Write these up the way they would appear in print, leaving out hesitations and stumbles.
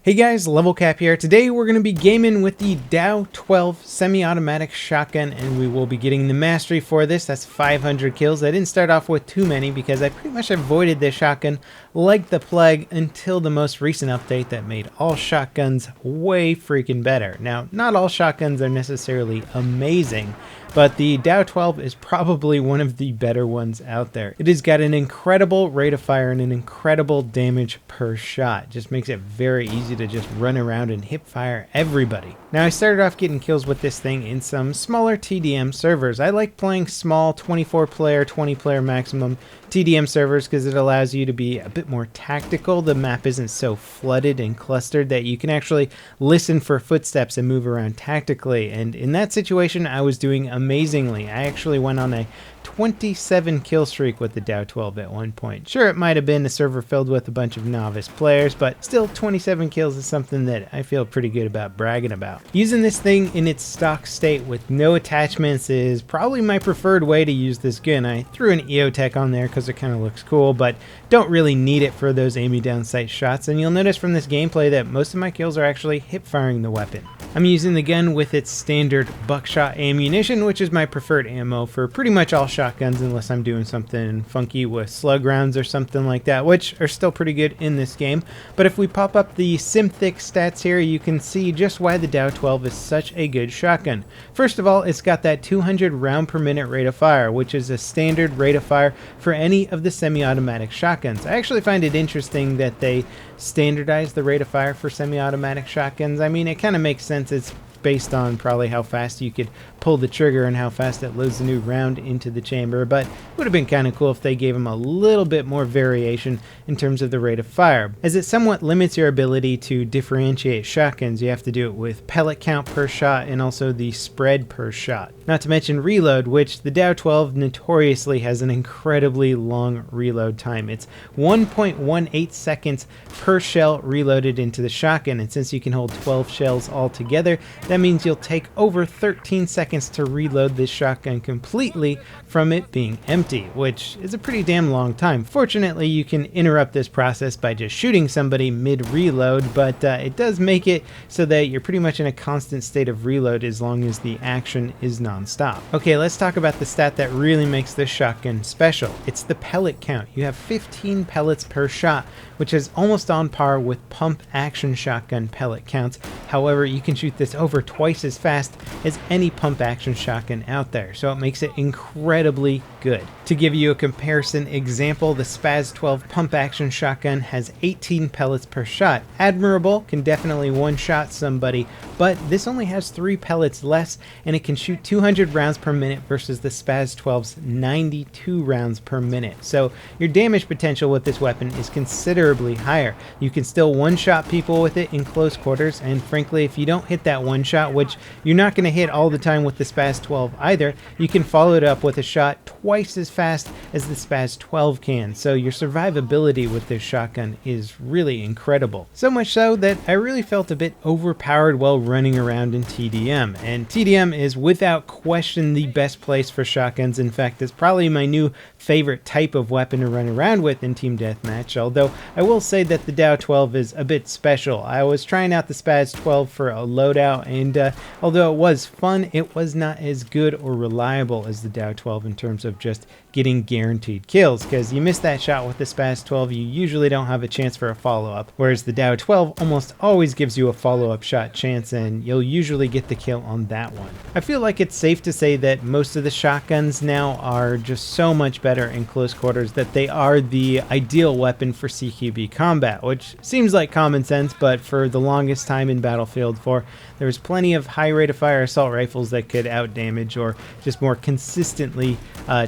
Hey guys, LevelCap here. Today we're going to be gaming with the DAO-12 semi-automatic shotgun, and we will be getting the mastery for this. That's 500 kills. I didn't start off with too many because I pretty much avoided this shotgun like the plague until the most recent update that made all shotguns way freaking better. Now, not all shotguns are necessarily amazing, but the DAO-12 is probably one of the better ones out there. It has got an incredible rate of fire and an incredible damage per shot. Just makes it very easy to just run around and hip fire everybody. Now, I started off getting kills with this thing in some smaller TDM servers. I like playing small 24 player, 20 player maximum TDM servers because it allows you to be a bit more tactical. The map isn't so flooded and clustered that you can actually listen for footsteps and move around tactically. And in that situation, I was doing amazingly. I actually went on a 27 kill streak with the DAO-12 at one point. Sure, it might have been a server filled with a bunch of novice players, but still 27 kills is something that I feel pretty good about bragging about. Using this thing in its stock state with no attachments is probably my preferred way to use this gun. I threw an EOTech on there because it kind of looks cool, but don't really need it for those aiming down sight shots, and you'll notice from this gameplay that most of my kills are actually hip firing the weapon. I'm using the gun with its standard buckshot ammunition, which is my preferred ammo for pretty much all shotguns unless I'm doing something funky with slug rounds or something like that, which are still pretty good in this game. But if we pop up the SimThick stats here, you can see just why the DAO-12 is such a good shotgun. First of all, it's got that 200 round per minute rate of fire, which is a standard rate of fire for any of the semi-automatic shotguns. I actually find it interesting that they standardize the rate of fire for semi-automatic shotguns. I mean, it kind of makes sense. It's based on probably how fast you could pull the trigger and how fast it loads the new round into the chamber, but it would have been kind of cool if they gave them a little bit more variation in terms of the rate of fire. As it somewhat limits your ability to differentiate shotguns, you have to do it with pellet count per shot and also the spread per shot. Not to mention reload, which the DAO-12 notoriously has an incredibly long reload time. It's 1.18 seconds per shell reloaded into the shotgun, and since you can hold 12 shells all together, that means you'll take over 13 seconds to reload this shotgun completely from it being empty, which is a pretty damn long time. Fortunately, you can interrupt this process by just shooting somebody mid-reload, but it does make it so that you're pretty much in a constant state of reload as long as the action is non-stop. Okay, let's talk about the stat that really makes this shotgun special. It's the pellet count. You have 15 pellets per shot, which is almost on par with pump action shotgun pellet counts. However, you can shoot this over twice as fast as any pump action shotgun out there, so it makes it incredibly good. To give you a comparison example, the SPAS-12 pump action shotgun has 18 pellets per shot. Admirable, can definitely one-shot somebody, but this only has 3 pellets less, and it can shoot 200 rounds per minute versus the SPAS-12's 92 rounds per minute. So your damage potential with this weapon is considerably higher. You can still one-shot people with it in close quarters, and frankly, if you don't hit that one shot, which you're not going to hit all the time with the SPAS-12 either, you can follow it up with a shot twice as fast as the SPAS-12 can. So your survivability with this shotgun is really incredible. So much so that I really felt a bit overpowered while running around in TDM. And TDM is without question the best place for shotguns. In fact, it's probably my new favorite type of weapon to run around with in Team Deathmatch, although I will say that the DAO-12 is a bit special. I was trying out the SPAS-12 for a loadout, and although it was fun, it was not as good or reliable as the DAO-12 in terms of just getting guaranteed kills, because you miss that shot with the SPAS-12, you usually don't have a chance for a follow-up, whereas the DAO-12 almost always gives you a follow-up shot chance, and you'll usually get the kill on that one. I feel like it's safe to say that most of the shotguns now are just so much better in close quarters that they are the ideal weapon for CQB combat, which seems like common sense, but for the longest time in Battlefield 4, there was plenty of high rate of fire assault rifles that could outdamage or just more consistently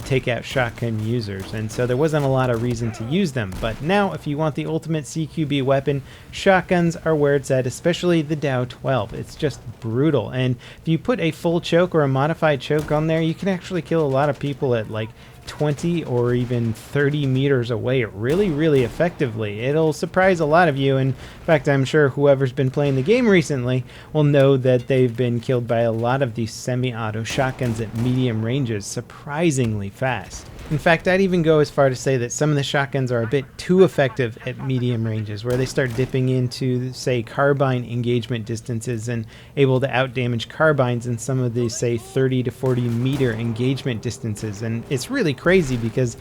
take out shotgun users, and so there wasn't a lot of reason to use them. But now, if you want the ultimate CQB weapon, shotguns are where it's at, especially the DAO-12. It's just brutal, and if you put a full choke or a modified choke on there, you can actually kill a lot of people at like 20 or even 30 meters away really effectively. It'll surprise a lot of you, and in fact I'm sure whoever's been playing the game recently will know that they've been killed by a lot of these semi-auto shotguns at medium ranges surprisingly fast. In fact, I'd even go as far to say that some of the shotguns are a bit too effective at medium ranges, where they start dipping into, say, carbine engagement distances and able to outdamage carbines in some of the, say, 30 to 40 meter engagement distances. And it's really crazy because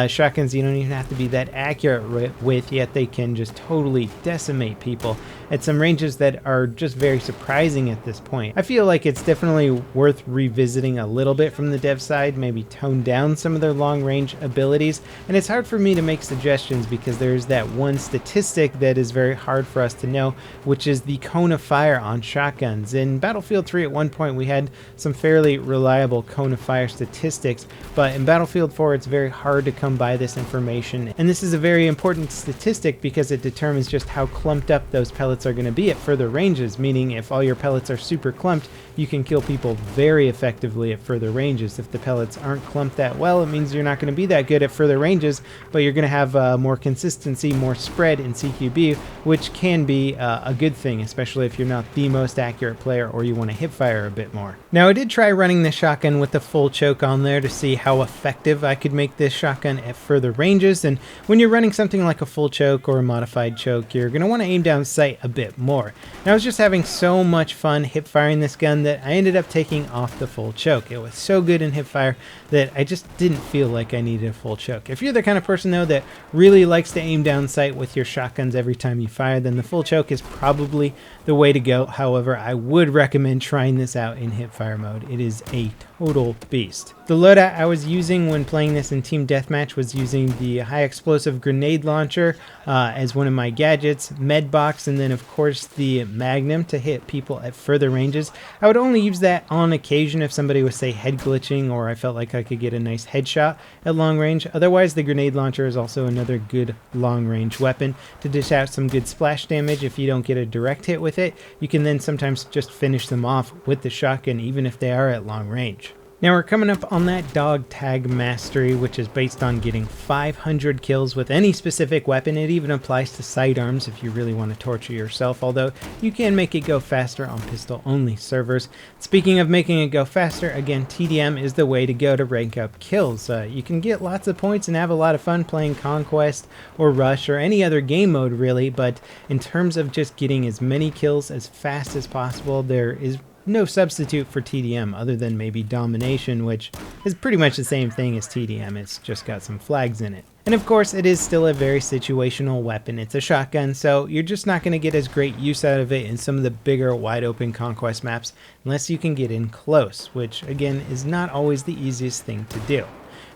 shotguns you don't even have to be that accurate with, yet they can just totally decimate people at some ranges that are just very surprising at this point. I feel like it's definitely worth revisiting a little bit from the dev side, maybe tone down some of their long range abilities, and it's hard for me to make suggestions because there's that one statistic that is very hard for us to know, which is the cone of fire on shotguns. In Battlefield 3 at one point we had some fairly reliable cone of fire statistics, but in Battlefield 4 it's very hard to come by this information, and this is a very important statistic because it determines just how clumped up those pellets are going to be at further ranges, meaning if all your pellets are super clumped, you can kill people very effectively at further ranges. If the pellets aren't clumped that well, it means you're not going to be that good at further ranges, but you're going to have more consistency, more spread in CQB, which can be a good thing, especially if you're not the most accurate player or you want to hip fire a bit more. Now, I did try running the shotgun with the full choke on there to see how effective I could make this shotgun at further ranges, and when you're running something like a full choke or a modified choke, you're going to want to aim down sight a bit more. And I was just having so much fun hip firing this gun that I ended up taking off the full choke. It was so good in hip fire that I just didn't feel like I needed a full choke. If you're the kind of person though that really likes to aim down sight with your shotguns every time you fire, then the full choke is probably the way to go. However, I would recommend trying this out in hip fire mode. It is a total beast. The loadout I was using when playing this in Team Deathmatch was using the high explosive grenade launcher as one of my gadgets, med box, and then of course the magnum to hit people at further ranges. I would only use that on occasion if somebody was, say, head glitching or I felt like I could get a nice headshot at long range. Otherwise, the grenade launcher is also another good long range weapon to dish out some good splash damage. If you don't get a direct hit with it, you can then sometimes just finish them off with the shotgun even if they are at long range. Now we're coming up on that dog tag mastery, which is based on getting 500 kills with any specific weapon. It even applies to sidearms if you really want to torture yourself, although you can make it go faster on pistol only servers. Speaking of making it go faster, again, TDM is the way to go to rank up kills. You can get lots of points and have a lot of fun playing Conquest or Rush or any other game mode really, but in terms of just getting as many kills as fast as possible, there is no substitute for TDM other than maybe Domination, which is pretty much the same thing as TDM. It's just got some flags in it. And of course, it is still a very situational weapon. It's a shotgun, so you're just not going to get as great use out of it in some of the bigger, wide open Conquest maps unless you can get in close, which again is not always the easiest thing to do.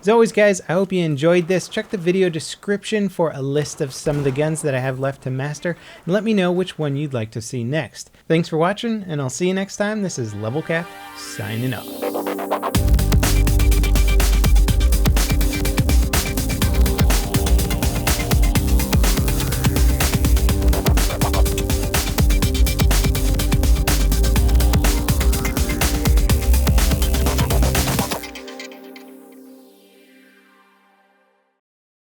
As always, guys, I hope you enjoyed this. Check the video description for a list of some of the guns that I have left to master, and let me know which one you'd like to see next. Thanks for watching, and I'll see you next time. This is LevelCap, signing off.